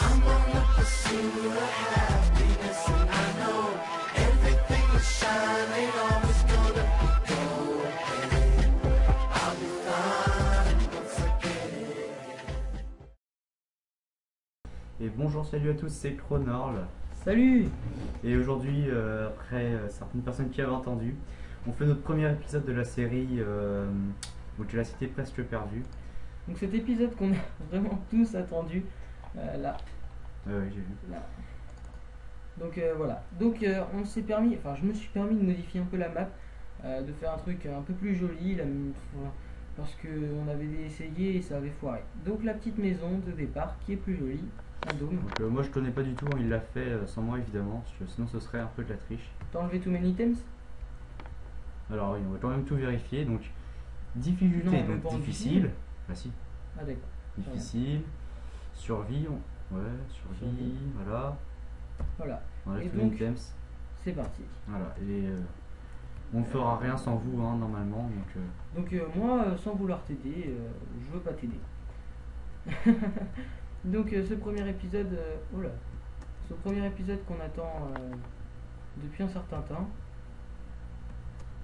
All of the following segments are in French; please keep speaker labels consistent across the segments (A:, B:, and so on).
A: I'm on the pursuit of happiness, and I know everything that shine ain't always gonna go ahead. I'll be fine, don't forget it.
B: Et bonjour, salut à tous, c'est Chronorl.
C: Salut!
B: Et aujourd'hui, après certaines personnes qui avaient entendu, on fait notre premier épisode de la série donc la cité presque perdue.
C: Donc cet épisode qu'on a vraiment tous attendu, là,
B: Ouais, j'ai vu.
C: là. Donc voilà. Donc on s'est permis, enfin je me suis permis de modifier un peu la map, de faire un truc un peu plus joli, parce qu'on avait essayé et ça avait foiré. Donc la petite maison de départ qui est plus jolie, un dôme.
B: Donc moi je connais pas du tout, hein, il l'a fait sans moi évidemment, parce que sinon ce serait un peu de la triche.
C: T'as enlevé too many items?
B: Alors oui, on va quand même tout vérifier. Donc difficulté,
C: Non, même
B: donc
C: pas en
B: difficile. Ah si,
C: Ah d'accord.
B: difficile. Survie, ouais, survie, voilà.
C: Voilà,
B: On enlève
C: Et
B: tous les
C: donc-
B: items.
C: c'est parti.
B: Voilà, et on ne fera rien sans vous hein, normalement. Donc
C: Donc moi, sans vouloir t'aider, je veux pas t'aider. Donc ce premier épisode, oh là, ce premier épisode qu'on attend depuis un certain temps.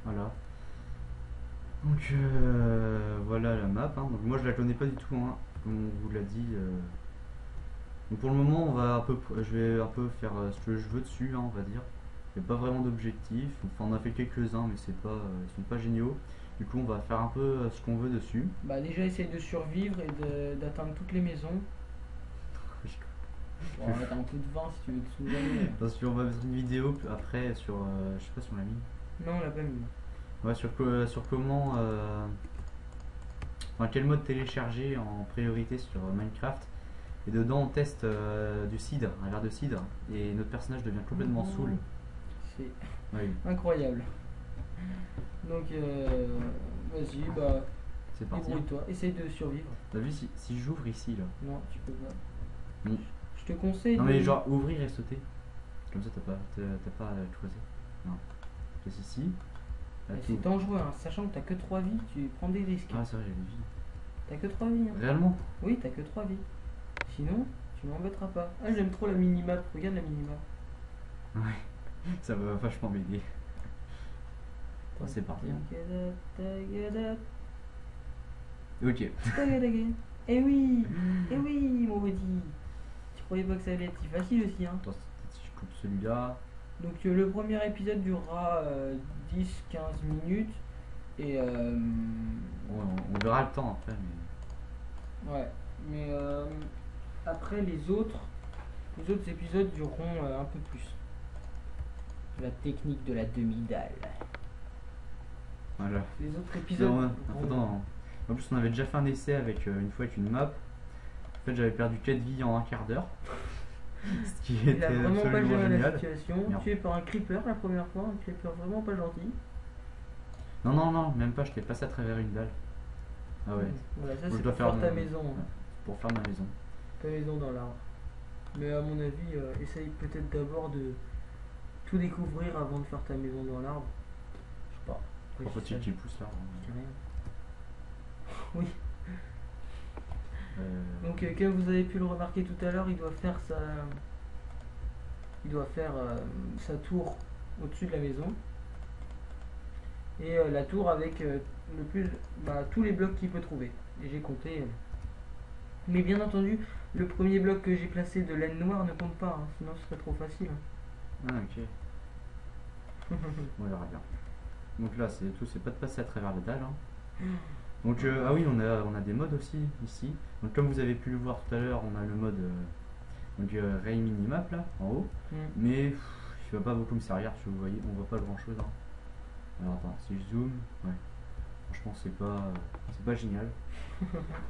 B: voilà. Donc voilà la map. Hein. Donc moi je la connais pas du tout, hein, comme on vous l'a dit. Donc pour le moment on va je vais un peu faire ce que je veux dessus, hein, on va dire. Il n'y a pas vraiment d'objectif. Enfin on a fait quelques-uns mais c'est pas, ils sont pas géniaux. Du coup on va faire un peu ce qu'on veut dessus.
C: Bah déjà essaye de survivre et d'atteindre toutes les maisons. Bon, on va mettre un peu de vent si tu veux te souvenir.
B: Parce qu'on va mettre une vidéo après sur, je sais pas si on l'a mis.
C: Non on l'a pas mis.
B: Ouais, sur comment, enfin quel mode télécharger en priorité sur Minecraft. Et dedans on teste du cidre, un verre de cidre, et notre personnage devient complètement saoul.
C: C'est
B: Oui,
C: incroyable. Donc vas-y, bah
B: c'est parti.
C: débrouille-toi, essaye de survivre.
B: T'as vu si j'ouvre ici là.
C: Non, tu peux pas.
B: Oui.
C: Je te conseille
B: Non
C: de...
B: mais genre ouvrir et sauter. Comme ça t'as pas à creuser. Non. C'est ici. Là,
C: Mais
B: tout.
C: c'est dangereux, hein, sachant que t'as que 3 vies, tu prends des risques.
B: Ah c'est vrai j'ai des vies.
C: T'as que 3 vies. Hein.
B: Réellement?
C: Oui, t'as que 3 vies. Sinon, tu m'embêteras pas. Ah, j'aime trop la minimap. Regarde la minimap.
B: Ouais. Ça va vachement m'aider. Oh, c'est parti. Ok.
C: Eh oui, eh oui, mon petit. Tu croyais pas que ça allait être si facile aussi, hein.
B: Attends, si je coupe celui-là.
C: Donc le premier épisode durera 10-15 minutes. Et
B: Ouais, on verra le temps après mais.
C: ouais, mais après les autres épisodes dureront un peu plus. La technique de la demi-dalle.
B: Voilà.
C: Les autres épisodes.
B: Non,
C: dureront-
B: attends, en plus on avait déjà fait un essai avec une fois avec une map. En fait j'avais perdu 4 vies en un quart d'heure. Ce qui
C: Il
B: était
C: a vraiment pas
B: absolument
C: géré la
B: génial.
C: situation.
B: Merde.
C: Tué par un creeper la première fois, un creeper vraiment pas gentil.
B: Non, même pas, je t'ai passé à travers une dalle. Ah ouais,
C: Voilà, ça
B: Je
C: c'est
B: dois
C: pour faire
B: faire
C: ta
B: mon-
C: maison.
B: ouais. pour faire ma maison.
C: Ta maison dans l'arbre. Mais à mon avis, essaye peut-être d'abord de tout découvrir avant de faire ta maison dans l'arbre. Je sais pas. Après,
B: Pourquoi
C: je
B: faut-il
C: sais-
B: qu'il pousse là
C: je dis rien. Oui.
B: euh,
C: Donc comme vous avez pu le remarquer tout à l'heure, il doit faire sa tour au-dessus de la maison. Et la tour avec tous les blocs qu'il peut trouver. Et j'ai compté. Mais bien entendu, le premier bloc que j'ai placé de laine noire ne compte pas, hein, sinon ce serait trop facile.
B: Ah ok, on verra bien. Donc là c'est tout, c'est pas de passer à travers la dalle. Hein. Donc ah oui, on a des modes aussi ici. Donc comme vous avez pu le voir tout à l'heure, on a le mode Ray Minimap là en haut.
C: Mm.
B: Mais il va pas beaucoup me servir, si vous voyez, on voit pas grand chose. Hein. Alors attends, si je zoome, ouais. Franchement c'est pas génial.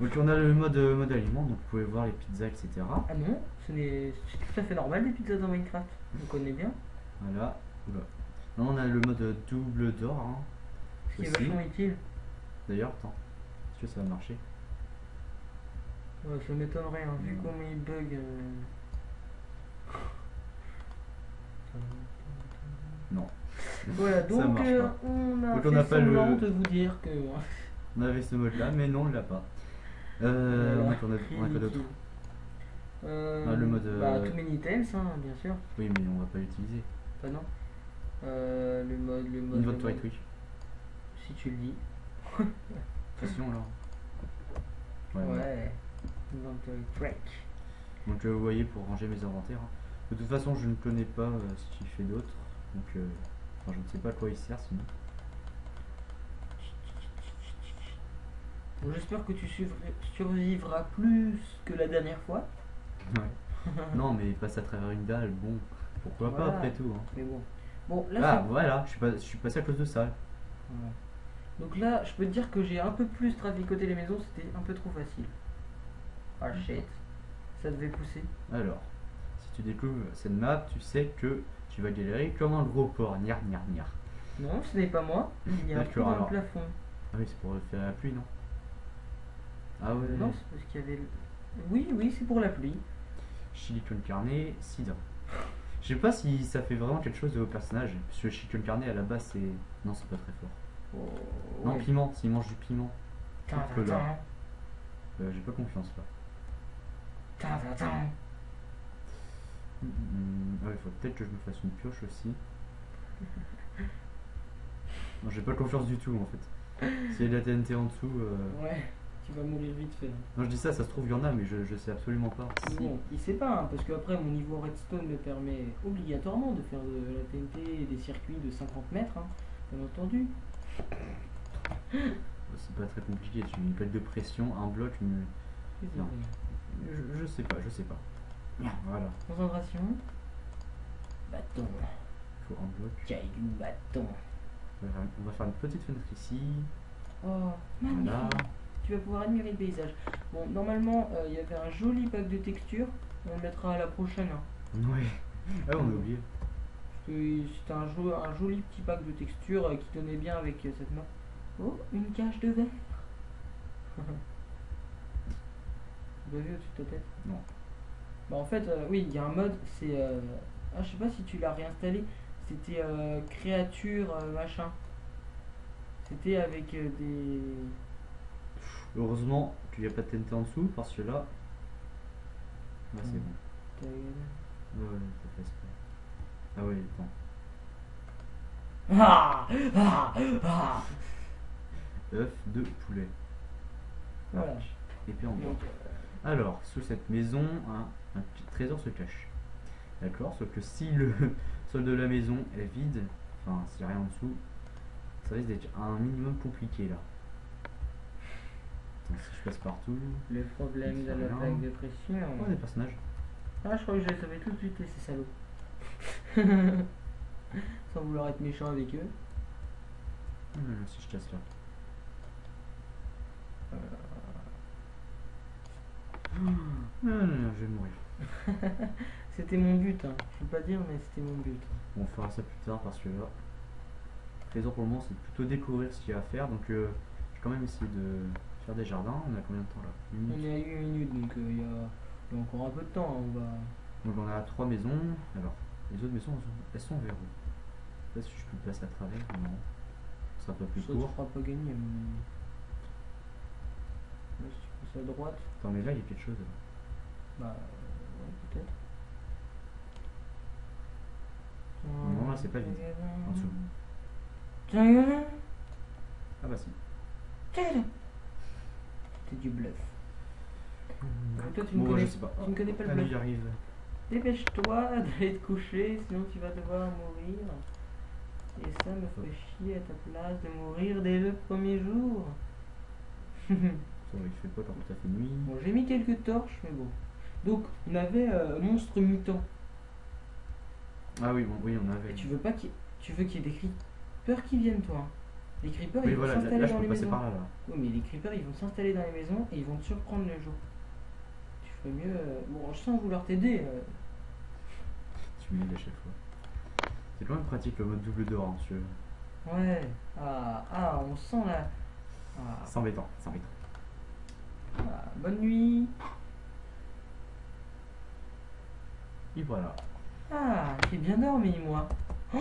B: Donc on a le mode aliment, donc vous pouvez voir les pizzas, etc.
C: Ah non, c'est tout à fait normal des pizzas dans Minecraft. On connaît bien.
B: Voilà. Oula. Non, on a le mode double d'or. Hein.
C: Ce qui est
B: Aussi.
C: vachement utile.
B: D'ailleurs, attends, est-ce que ça va marcher?
C: Ouais, ça m'étonnerait, hein, vu
B: Mm.
C: comment il bug.
B: Non.
C: Voilà, donc
B: marche pas.
C: on a
B: Donc
C: fait
B: on n'a pas
C: semblant
B: le-
C: de vous dire que
B: On avait ce mode là, mais non, on l'a pas. On a quoi d'autre? Le mode,
C: Too Many Items, hein, bien sûr.
B: Oui, mais on va pas l'utiliser.
C: Bah non. Le
B: Inventory
C: mode-
B: Twitch.
C: Si tu le dis.
B: Façon alors. Ouais.
C: Ouais. Inventory Track.
B: Donc vous voyez pour ranger mes inventaires. Hein. De toute façon je ne connais pas ce qu'il fait d'autre. Donc enfin, je ne sais pas à quoi il sert sinon.
C: Bon, j'espère que tu survivras plus que la dernière fois.
B: Ouais. Non mais il passe à travers une dalle, bon, pourquoi
C: Voilà.
B: pas après tout. Hein.
C: Mais bon. Bon, là,
B: Ah voilà, je suis passé à cause de ça.
C: Voilà. Donc là, je peux te dire que j'ai un peu plus traficoté les maisons, c'était un peu trop facile. Ah shit. Ça devait pousser.
B: Alors, si tu découvres cette map, tu sais que tu vas galérer comme un gros porc. Niar niar niar.
C: Non, ce n'est pas moi. Il y a un trou
B: D'accord,
C: dans le
B: alors.
C: plafond.
B: Ah oui, c'est pour faire la pluie, non? Ah ouais.
C: Non, c'est parce qu'il y avait... Oui, c'est pour la pluie.
B: Chili con carne, cidre. Je sais pas si ça fait vraiment quelque chose de vos personnages. Parce que chili con carne à la base c'est. Non, c'est pas très fort.
C: Oh,
B: Non,
C: ouais.
B: piment, s'il mange du piment.
C: Tin,
B: que
C: tin,
B: là. J'ai pas confiance là.
C: tin, tin, tin.
B: Ouais, il faut peut-être que je me fasse une pioche aussi. Non, j'ai pas confiance du tout en fait. S'il y a de la TNT en dessous.
C: Ouais, tu vas mourir vite fait.
B: Non, je dis ça, ça se trouve, il y en a, mais je sais absolument pas.
C: Mais
B: Si.
C: bon, il sait pas, hein, parce que après mon niveau redstone me permet obligatoirement de faire de la TNT et des circuits de 50 mètres, hein, bien entendu.
B: C'est pas très compliqué, tu une plaque de pression, un bloc, une.
C: Désolé.
B: Non. Je sais pas, je sais pas. Voilà,
C: Concentration. Bâton.
B: il faut un bloc.
C: Caillou, bâton.
B: On va faire une petite fenêtre ici.
C: Oh, magnifique.
B: Voilà.
C: Tu vas pouvoir admirer le paysage. Bon, normalement, il y avait un joli pack de textures. On le mettra à la prochaine. Hein.
B: Ouais. Ah, on a oublié.
C: Parce que c'était un joli petit pack de textures qui donnait bien avec cette map. Oh, une cage de verre. Tu l'as vu au-dessus de ta tête?
B: Non.
C: Bah en fait, oui, il y a un mode, c'est... Ah, je sais pas si tu l'as réinstallé. C'était créature machin. C'était avec des...
B: Heureusement qu'il n'y a pas de TNT en dessous parce que là. Ouais, c'est bon.
C: Ta gueule.
B: Ouais, ça fait exprès. Ah ouais, attends.
C: Ah, ah, ah.
B: œuf de poulet.
C: Voilà.
B: Épée en bois.
C: Donc,
B: Alors, sous cette maison, un petit trésor se cache. D'accord, sauf que si le sol de la maison est vide, enfin s'il n'y a rien en dessous, ça risque d'être un minimum compliqué là. Attends, si je passe partout.
C: le problème de la
B: Rien.
C: plaque de pression.
B: Oh, des personnages.
C: Ah, je crois que je les savais tout de suite, ces salauds. Sans vouloir être méchant avec eux.
B: Si je casse là. Non, je vais mourir.
C: C'était mon but, hein. Je peux pas dire, mais c'était mon but.
B: Bon, on fera ça plus tard parce que là, trésor pour le moment, c'est plutôt découvrir ce qu'il y a à faire. Donc, je vais quand même essayer de faire des jardins. On a combien de temps là? Une
C: On
B: minute.
C: est à 1 minute, donc il y a encore un peu de temps. Hein. On va...
B: Donc, on a 3 maisons. Alors, les autres maisons, elles sont vers où? Je sais pas si je peux passer à travers. Non. Ce sera pas plus
C: Ça ne
B: court.
C: fera pas gagner, à mon avis. Là, si tu passes à droite,
B: Attends, mais là, il y a quelque chose. Là.
C: bah, ouais, peut-être.
B: Non, là, c'est pas vide. En dessous.
C: Tiens,
B: Ah bah si.
C: c'est du bluff. Toi, tu ne
B: Bon,
C: connais,
B: je sais pas.
C: tu ne connais pas le
B: Allez,
C: bluff.
B: j'y arrive.
C: Dépêche-toi d'aller te coucher, sinon tu vas devoir mourir. Et ça me fait chier à ta place de mourir dès le premier jour.
B: Ça va, il fait pas quand tout à fait nuit.
C: Bon, j'ai mis quelques torches, mais bon. Donc, on avait monstre mutant.
B: Ah oui, bon, oui, on avait.
C: Et tu veux pas tu veux qu'il y ait des creepers qui viennent, toi. Les creepers,
B: Oui,
C: ils vont
B: voilà, là,
C: s'installer
B: là, je
C: dans
B: peux
C: les
B: passer
C: maisons.
B: par là.
C: Oui, mais les creepers, ils vont s'installer dans les maisons et ils vont te surprendre le jour. Tu ferais mieux... Bon, sans vouloir t'aider.
B: Tu m'aides à chaque fois. C'est quand même pratique le mode double d'or, hein, tu veux.
C: Ouais. Ah, on sent la... Ah,
B: C'est embêtant, c'est embêtant.
C: bonne nuit.
B: Et voilà.
C: Ah, j'ai bien dormi, moi. Oh,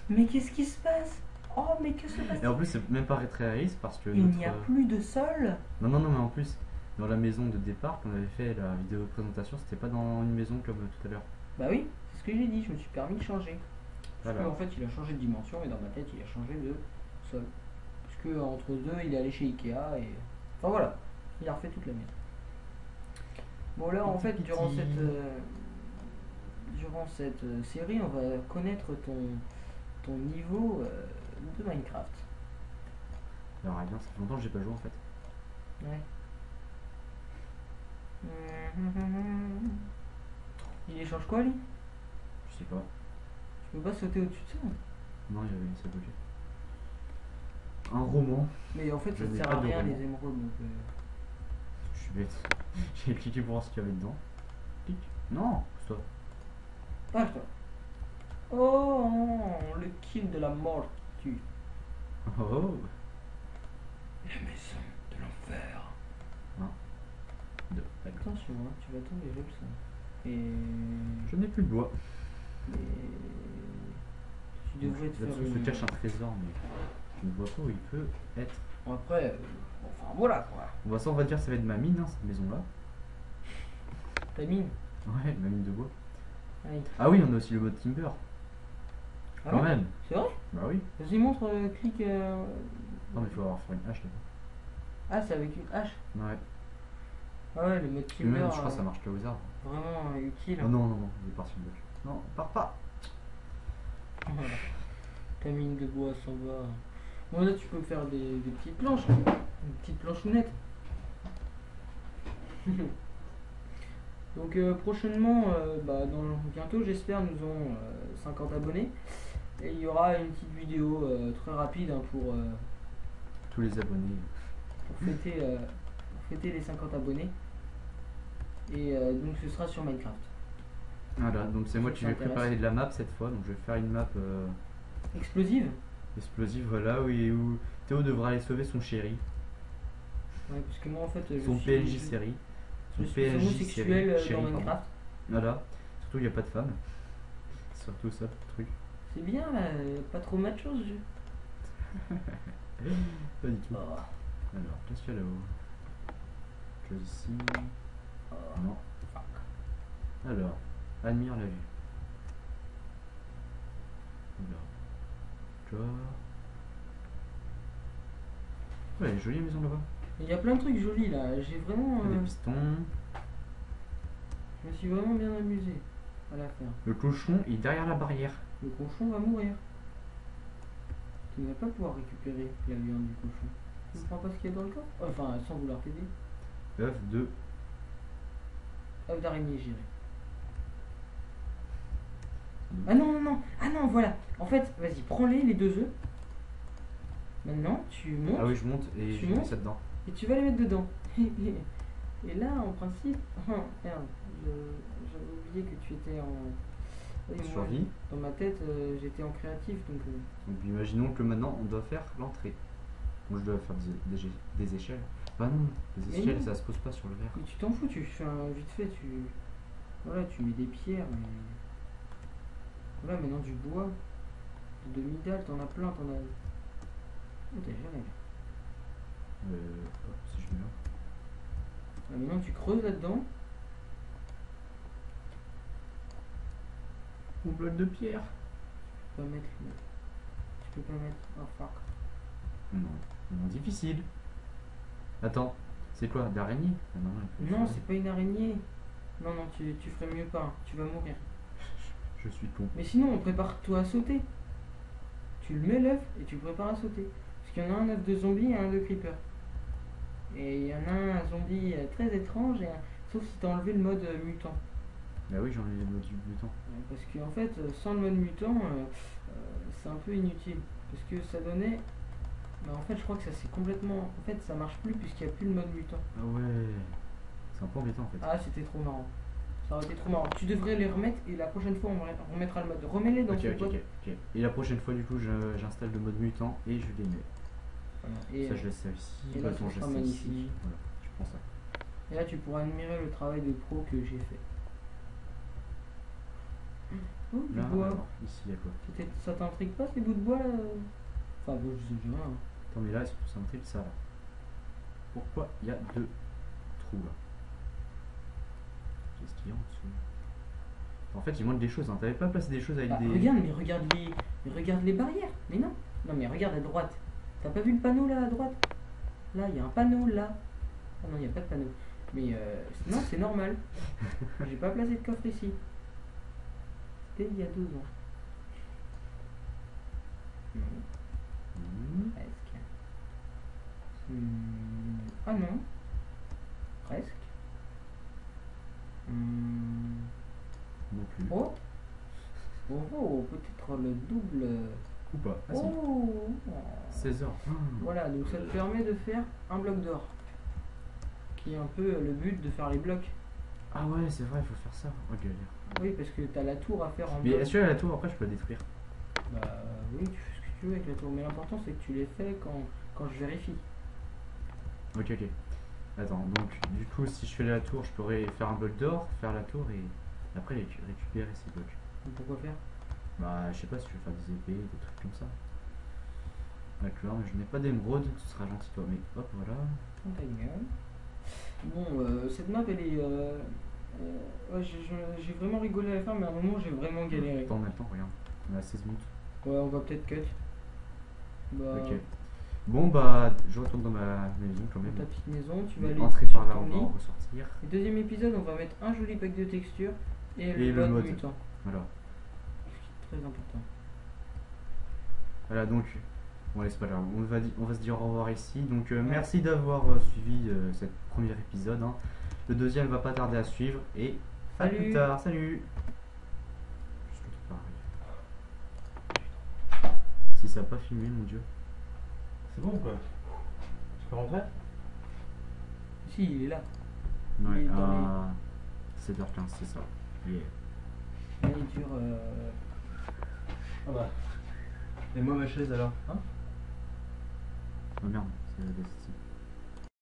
C: mais qu'est-ce qui se passe? Oh, mais que se
B: Et
C: passe-t-il?
B: en plus, c'est même pas très réaliste parce que
C: Il
B: notre.
C: n'y a plus de sol.
B: Non, mais en plus, dans la maison de départ, quand on avait fait la vidéo de présentation, c'était pas dans une maison comme tout à l'heure.
C: Bah oui, c'est ce que j'ai dit, je me suis permis de changer. Parce
B: Voilà.
C: qu'en fait, il a changé de dimension et dans ma tête, il a changé de sol. Parce que entre deux, il est allé chez Ikea et. Enfin voilà, il a refait toute la maison. Bon, là, en fait,
B: Piti
C: durant
B: piti.
C: cette série, on va connaître ton niveau de Minecraft.
B: Alors, rien, ça fait longtemps que j'ai pas joué en fait.
C: Ouais. Il échange quoi, lui?
B: Je sais pas.
C: Tu peux pas sauter au-dessus de ça?
B: Non, il y avait ça bloqué. Un roman.
C: Mais en fait,
B: Je
C: ça
B: n'ai
C: sert
B: pas
C: à
B: de
C: rien,
B: roman.
C: les émeraudes. Donc,
B: Je suis bête. J'ai cliqué pour voir ce qu'il y avait dedans. Clic. Non, stop.
C: toi. Oh, le kill de la mort qui tue.
B: Oh,
C: La maison de l'enfer.
B: deux. D'accord.
C: Attention, hein, tu vas tomber, je le sens. Et.
B: Je n'ai plus de bois.
C: Mais. Tu devrais te faire
B: Là-dessous se
C: une.
B: cache un trésor, mais je ne vois pas où il peut être.
C: Bon, après, enfin voilà quoi.
B: Bon, bah, ça, on va dire, ça va être ma mine, hein, cette maison-là.
C: Ta mine.
B: Ouais, ma mine de bois.
C: Allez.
B: Ah oui, on a aussi le mode Timber.
C: Ah
B: Quand
C: ouais
B: même.
C: C'est vrai?
B: Bah oui.
C: Vas-y, montre, clique.
B: Non, mais il faut avoir faire une hache là-bas.
C: Ah, c'est avec une hache.
B: Ouais.
C: Ah ouais, le mode
B: Parce que même,
C: timber.
B: je crois que ça marche que aux arbres.
C: Vraiment utile.
B: Oh non, non, non, il est parti le bloc. Non, pars pas.
C: Voilà. Ta mine de bois s'en va. Bon, là, tu peux faire des petites planches. Une petite planchounette. Donc, prochainement, bientôt, j'espère, nous aurons 50 abonnés. Et il y aura une petite vidéo très rapide hein,
B: Tous les abonnés.
C: pour fêter les 50 abonnés. Et donc, ce sera sur Minecraft.
B: Voilà, donc c'est moi
C: Ça
B: qui vais
C: t'intéresse.
B: préparer de la map cette fois. Donc je vais faire une map
C: Explosive?
B: explosive, voilà, où Théo devra aller sauver son chéri.
C: Ouais, parce que moi, en fait, je
B: Son
C: suis.
B: PNJ série.
C: Je
B: Son
C: suis
B: PNJ
C: homosexuel dans
B: chéri, pardon.
C: Minecraft.
B: Voilà. Surtout, il n'y a pas de femme. C'est surtout ça, le truc.
C: C'est bien, là, pas trop macho ce jeu.
B: Pas du tout.
C: Oh,
B: Alors, qu'est-ce qu'il y a là-haut? Chose ici.
C: oh.
B: Non. Alors, admire la vue. Alors, d'accord. Ouais, elle est jolie la maison là-bas.
C: Il y a plein de trucs jolis là. J'ai vraiment.
B: Il y a des pistons.
C: Je me suis vraiment bien amusé à la faire.
B: Le cochon est derrière la barrière.
C: Le cochon va mourir. Tu ne vas pas pouvoir récupérer la viande du cochon. Tu ne comprends pas ce qu'il y a dans le corps? Enfin, sans vouloir t'aider.
B: œuf de.
C: Œuf d'araignée, j'irai. Ah non, non, non. Ah non, voilà. En fait, vas-y, prends-les, les 2 œufs. Maintenant, tu montes
B: Ah oui, je monte et
C: Tu
B: je mets
C: montes
B: ça dedans.
C: et tu vas les mettre dedans. Et là, en principe. Oh, merde. J'avais oublié que tu étais en. Oui, moi,
B: Survie.
C: dans ma tête, j'étais en créatif, donc.
B: Donc imaginons que maintenant on doit faire l'entrée. Moi je dois faire des échelles. Bah non, des
C: Mais
B: échelles
C: non.
B: ça se pose pas sur le verre.
C: Mais tu t'en fous, tu fais un vite fait, voilà, tu mets des pierres, mais. Voilà, maintenant du bois, de demi-dalle, t'en as plein, t'en as. Oh, t'as géré.
B: Hop, si je mets là.
C: Ah, maintenant tu creuses là-dedans.
B: Mon bloc de pierre.
C: Tu peux pas mettre. Tu peux pas mettre. Oh fuck.
B: Non, non, difficile. Attends, c'est quoi, d'araignée? Ah non, il faut
C: Non,
B: faire-
C: c'est pas une araignée. Non, non, tu ferais mieux pas, hein. Tu vas mourir.
B: Je suis con.
C: Mais sinon, on prépare-toi à sauter. Tu le mets l'œuf et tu le prépares à sauter. Parce qu'il y en a un œuf de zombie et un de creeper. Et il y en a un zombie très étrange, sauf si t'as enlevé le mode mutant.
B: Bah oui, j'en ai le mode du mutant.
C: Parce qu'en fait, sans le mode mutant, c'est un peu inutile. Parce que ça donnait. Bah, en fait, je crois que ça c'est complètement. En fait, ça marche plus puisqu'il n'y a plus le mode mutant.
B: Ah ouais. C'est un peu embêtant en fait.
C: Ah, c'était trop marrant. Ça aurait été trop marrant. Tu devrais les remettre et la prochaine fois, on remettra le mode. Remets-les dans
B: Ok,
C: ce
B: ok,
C: mode.
B: ok, ok. Et la prochaine fois, du coup, j'installe le mode mutant et je les mets.
C: Voilà. Et,
B: Ça, je laisse ça ici.
C: et là,
B: Attends,
C: ce
B: je
C: sera
B: laisse ça
C: magnifique.
B: ici. Voilà, je prends ça.
C: et là, tu pourras admirer le travail de pro que j'ai fait. Oh, du
B: Là,
C: bois.
B: alors, ici, il y a quoi?
C: Ça t'intrigue pas ces bouts de bois là? Enfin, bon, je sais rien.
B: Attends, mais là, est-ce que ça intrigue ça là? Pourquoi il y a deux trou là. Qu'est-ce qu'il y a en dessous? En fait, il manque des choses. Hein. T'avais pas placé des choses avec
C: Bah,
B: des.
C: regarde, mais regarde les barrières. Mais non. Non, mais regarde à droite. T'as pas vu le panneau là à droite? Là, il y a un panneau là. Ah non, il n'y a pas de panneau. Mais non, c'est normal. J'ai pas placé de coffre ici. C'était il y a 12 ans. Non, presque. Ah non. Presque.
B: Non plus.
C: Oh. Oh, peut-être le double.
B: Ou pas. Ah si.
C: Oh.
B: 16h.
C: Voilà, donc ça te permet de faire un bloc d'or. Qui est un peu le but de faire les blocs.
B: Ah ouais, c'est vrai, il faut faire ça. Oh galère.
C: Oui, parce que t'as la tour à faire en
B: Mais
C: bloc.
B: est-ce que la tour après je peux la détruire?
C: Bah oui, tu fais ce que tu veux avec la tour. Mais l'important c'est que tu les fais quand je vérifie.
B: Ok, ok. Attends, donc du coup, si je fais la tour, je pourrais faire un bloc d'or, faire la tour et après récupérer ces blocs.
C: Donc pourquoi faire?
B: Bah, je sais pas si je vais faire des épées, des trucs comme ça. D'accord, mais je n'ai pas d'émeraude, tu seras gentil toi, mais hop, voilà.
C: On ta gueule. Bon, cette map elle est. Ouais, j'ai vraiment rigolé à la fin, mais à un moment j'ai vraiment galéré.
B: Attends, maintenant, regarde, on est à 16 minutes.
C: Ouais, on va peut-être cut. Bah,
B: Ok. Bon, bah, je retourne dans ma maison quand même.
C: ta petite maison, tu vas
B: Mais
C: aller
B: entrer
C: sur
B: par là,
C: ton
B: on va
C: lit.
B: en ressortir.
C: Et deuxième épisode, on va mettre un joli pack de textures et,
B: Et le
C: le mode
B: mode.
C: mutant.
B: Voilà.
C: Très important.
B: Voilà, donc, bon, allez, c'est pas grave, on va se dire au revoir ici. Donc, merci d'avoir suivi cet premier épisode. Hein. Le deuxième va pas tarder à suivre. Et à
C: Salut.
B: plus tard, salut! Juste le truc pareil. Si ça n'a pas filmé, mon dieu.
D: C'est bon quoi? Je peux rentrer?
C: Si, il est là.
B: Ouais,
C: Il est dans
B: à 7h15, c'est ça. Yeah.
C: Là, il dure.
D: Ah bah. Et moi ma chaise alors? Hein?
B: Oh merde, c'est la destinée.